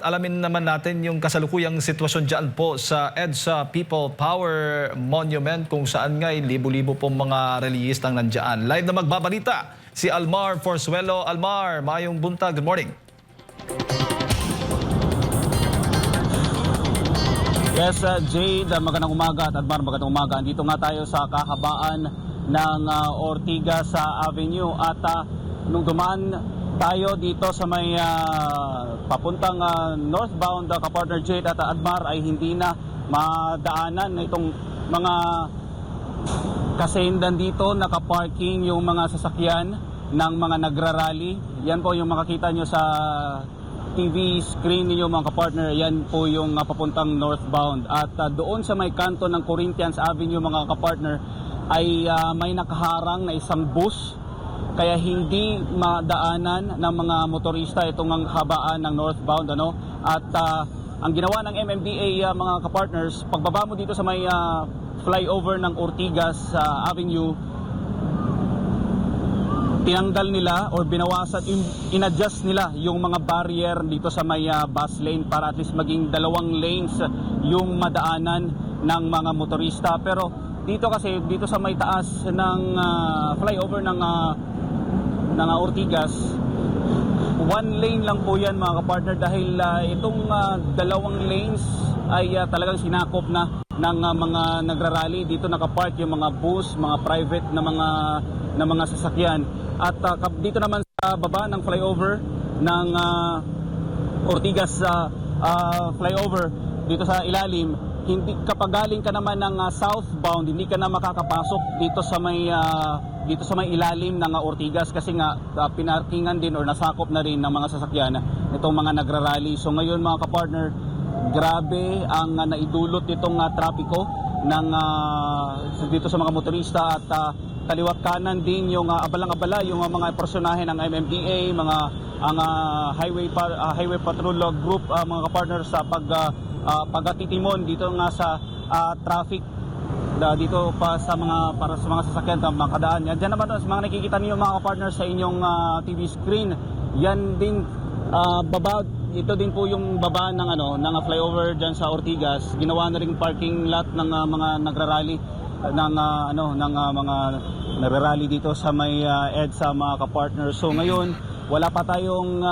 alamin naman natin yung kasalukuyang sitwasyon dyan po sa EDSA People Power Monument kung saan nga libo-libo pong mga reliyistang nandyan. Live na magbabalita si Almar Forzuelo. Almar, mayong buntag. Good morning. Yes, Jade, magandang umaga at Admar, magandang umaga. Dito nga tayo sa kahabaan ng Ortigas Avenue at nung dumaan tayo dito sa may papuntang northbound kapartner Jade at Admar ay hindi na madaanan itong mga kasendan dito, nakaparking yung mga sasakyan ng mga nagrarally. Yan po yung makakita nyo sa TV screen ninyo mga kapartner, yan po yung papuntang northbound. At doon sa may kanto ng Corinthians Avenue mga kapartner ay may nakaharang na isang bus, kaya hindi madaanan ng mga motorista itong ang habaan ng northbound. At ang ginawa ng MMDA mga kapartners, pagbaba mo dito sa may flyover ng Ortigas Avenue, tinanggal nila or binawasan, inadjust nila yung mga barrier dito sa may bus lane para at least maging dalawang lanes yung madaanan ng mga motorista. Pero dito kasi, dito sa may taas ng flyover ng Ortigas, one lane lang po yan mga kapartner, dahil itong dalawang lanes ay talagang sinakop na ng mga nagrarally. Dito nakapark yung mga bus, mga private na mga sasakyan. At dito naman sa baba ng flyover ng Ortigas flyover, dito sa ilalim, hindi kapag galing ka naman ng southbound, hindi ka na makakapasok dito sa may ilalim ng Ortigas kasi nga pinarkingan din or nasakop na rin ng mga sasakyan itong mga nagrarally. So ngayon mga kapartner, grabe ang naidulot nitong trapiko ng dito sa mga motorista at kaliwat kanan din yung abalang-abala yung mga personahe ng MMDA, ang highway patrol group mga kapartner sa pagtitimon dito nga sa traffic dito pa sa para sa mga sasakyan na makadaan. Diyan naman sa mga nakikita niyo mga kapartner sa inyong TV screen, yan din ito din po yung baba ng flyover diyan sa Ortigas. Ginawa na ring parking lot ng mga nagrarally ng mga nagrarally dito sa may EDSA mga kapartner. So ngayon wala pa tayong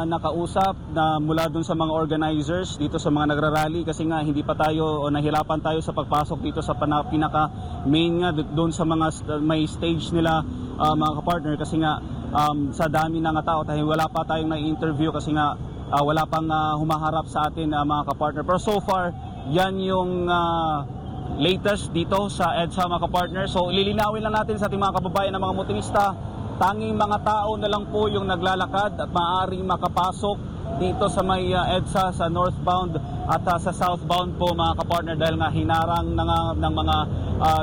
nakausap na mula dun sa mga organizers dito sa mga nagrarally kasi nga hindi pa tayo o nahirapan tayo sa pagpasok dito sa pinaka main nga doon sa mga may stage nila mga kapartner kasi nga sa dami ng tao dahil wala pa tayong na-interview kasi nga wala pang humaharap sa atin mga kapartner. Pero so far yan yung latest dito sa EDSA mga kapartner. So lilinawin lang natin sa ating mga kababayan na mga motorista, tanging mga tao na lang po yung naglalakad at maaaring makapasok dito sa may EDSA sa northbound at sa southbound po mga kapartner dahil nga hinarang ng mga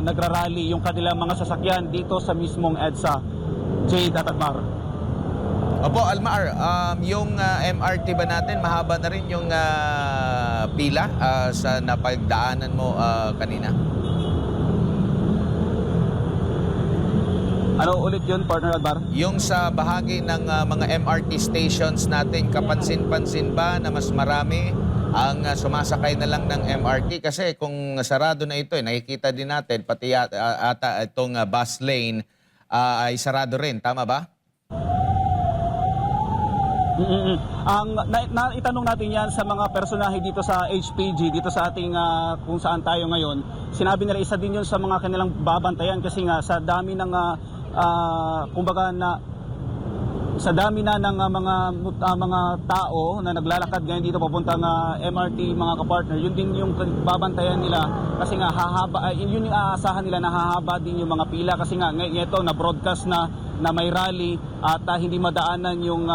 nagrarally yung kanilang mga sasakyan dito sa mismong EDSA. Jade at Admar. Opo, Almar, yung MRT ba natin, mahaba na rin yung pila sa napagdaanan mo kanina? Ano ulit yun, partner Admar? Yung sa bahagi ng mga MRT stations natin, kapansin-pansin ba na mas marami ang sumasakay na lang ng MRT? Kasi kung sarado na ito, nakikita din natin, pati ata itong bus lane ay sarado rin. Tama ba? Itanong natin yan sa mga personahe dito sa HPG, dito sa ating kung saan tayo ngayon. Sinabi nila isa din yun sa mga kanilang babantayan kasi nga sa dami ng kumbaga na sa dami na ng mga tao na naglalakad ngayon dito papuntang MRT mga kapartner, yun din yung babantayan nila kasi nga hahaba, yun yung aasahan nila na hahaba din yung mga pila kasi nga ito na broadcast na may rally at hindi madaanan yung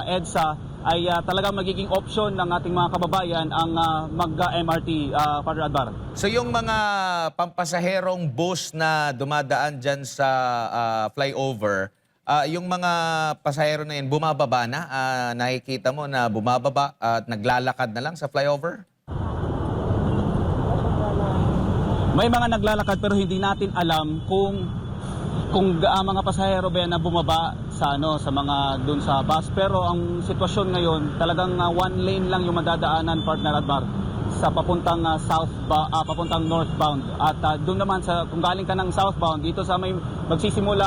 EDSA ay talagang magiging option ng ating mga kababayan ang mag-MRT, Father Admar. So yung mga pampasaherong bus na dumadaan dyan sa flyover, yung mga pasahero na yun, bumababa na? Nakikita mo na bumababa at naglalakad na lang sa flyover? May mga naglalakad pero hindi natin alam kung kung mga pasahero ba yan na bumaba sa sa mga doon sa bus, pero ang sitwasyon ngayon talagang one lane lang yung madadaanan, partner Admar, sa papuntang papuntang northbound, at doon naman sa kung galing ka ng southbound dito sa may magsisimula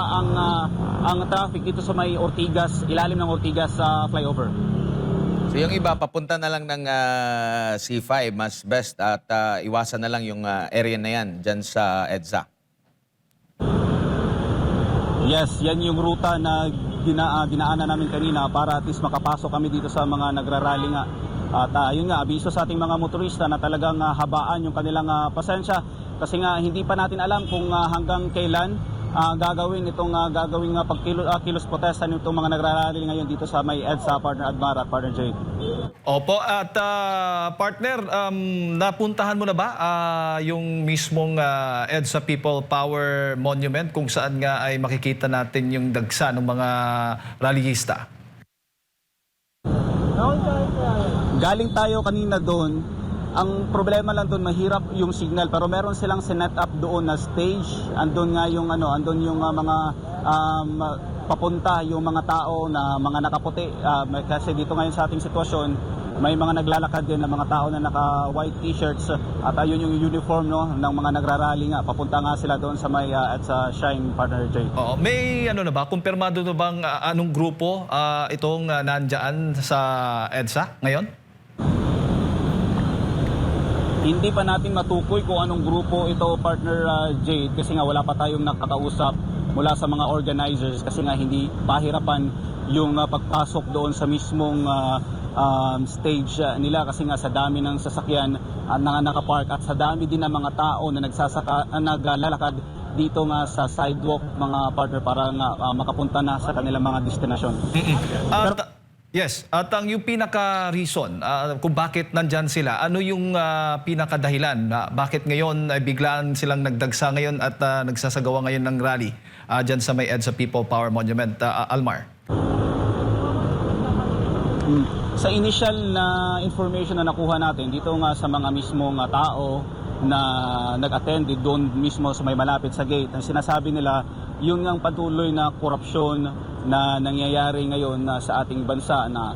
ang traffic dito sa may Ortigas, ilalim ng Ortigas sa flyover. So yung iba, papunta na lang ng C5, mas best at iwasan na lang yung area na yan dyan sa EDSA. Yes, yan yung ruta na dinaanan namin kanina para at least makapasok kami dito sa mga nagrarally nga. At yun nga, abiso sa ating mga motorista na talagang habaan yung kanilang pasensya, kasi nga hindi pa natin alam kung hanggang kailan gagawin itong gagawing pagkilos protesta nitong mga nagrarally ngayon dito sa may EDSA, partner Admar at partner Jay. Opo, at partner, napuntahan mo na ba yung mismong EDSA People Power Monument kung saan nga ay makikita natin yung dagsa ng mga rallyista? Galing tayo kanina doon. Ang problema lang doon, mahirap yung signal, pero meron silang sinet up doon na stage. Andun nga yung andun yung mga papunta yung mga tao na mga nakaputi, kasi dito ngayon sa ating sitwasyon may mga naglalakad din na mga tao na naka white t-shirts, at ayun yung uniform ng mga nagrarally nga. Papunta nga sila doon sa may at sa Shine, partner Jay. Oo, may na ba, kumpirmado na bang anong grupo itong nandyan sa EDSA ngayon? Hindi pa natin matukoy kung anong grupo ito, partner Jade, kasi nga wala pa tayong nakakausap mula sa mga organizers, kasi nga hindi pahirapan yung pagpasok doon sa mismong stage nila, kasi nga sa dami ng sasakyan na nakapark at sa dami din ng mga tao na naglalakad dito nga sa sidewalk, mga partner, para nga makapunta na sa kanilang mga destinasyon. Yes, at ang yung pinaka-reason kung bakit nandyan sila, ano yung pinaka-dahilan na bakit ngayon ay biglaan silang nagdagsa ngayon at nagsasagawa ngayon ng rally dyan sa may EDSA People Power Monument, Almar? Sa initial na information na nakuha natin dito nga sa mga mismong tao na nag-attend doon mismo sa may malapit sa gate, ang sinasabi nila yun ang patuloy na korupsyon na nangyayari ngayon sa ating bansa, na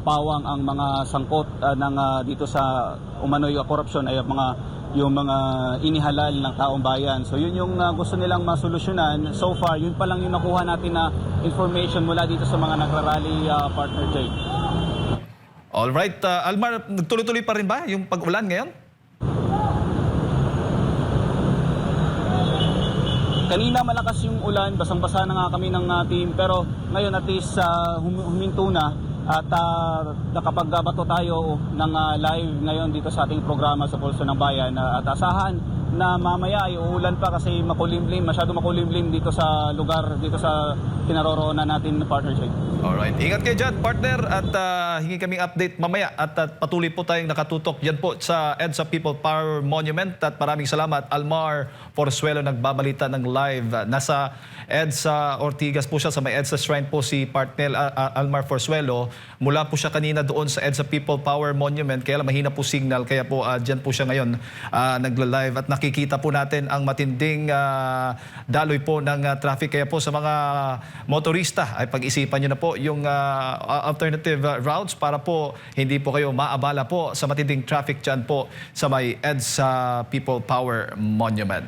pawang ang mga sangkot ng dito sa umano'y korupsyon ay yung mga inihalal ng taong bayan. So yun yung gusto nilang masolusyonan. So far, yun pa lang yung nakuha natin na information mula dito sa mga nagrarally, partner Jay. Alright, Almar, nagtuloy-tuloy pa rin ba yung pag-ulan ngayon? Kanina malakas yung ulan, basang-basa na nga kami ng team, pero ngayon at least huminto na, at nakapagbato tayo ng live ngayon dito sa ating programa sa Pulso ng Bayan, at asahan na mamaya ay uulan pa kasi makulimlim, masyado makulimlim dito sa lugar, dito sa kinaroroonan natin, partner Jay. Alright, ingat kayo dyan, partner, at hingi kaming update mamaya, at patuloy po tayong nakatutok dyan po sa EDSA People Power Monument, at maraming salamat. Almar Forzuelo nagbabalita ng live. Nasa EDSA Ortigas po siya, sa may EDSA Shrine po si partner Almar Forzuelo. Mula po siya kanina doon sa EDSA People Power Monument, kaya mahina po signal, kaya po dyan po siya ngayon nagla-live, at nakikita po natin ang matinding daloy po ng traffic, kaya po sa mga motorista ay pag-isipan nyo na po yung alternative routes para po hindi po kayo maabala po sa matinding traffic dyan po sa may EDSA People Power Monument.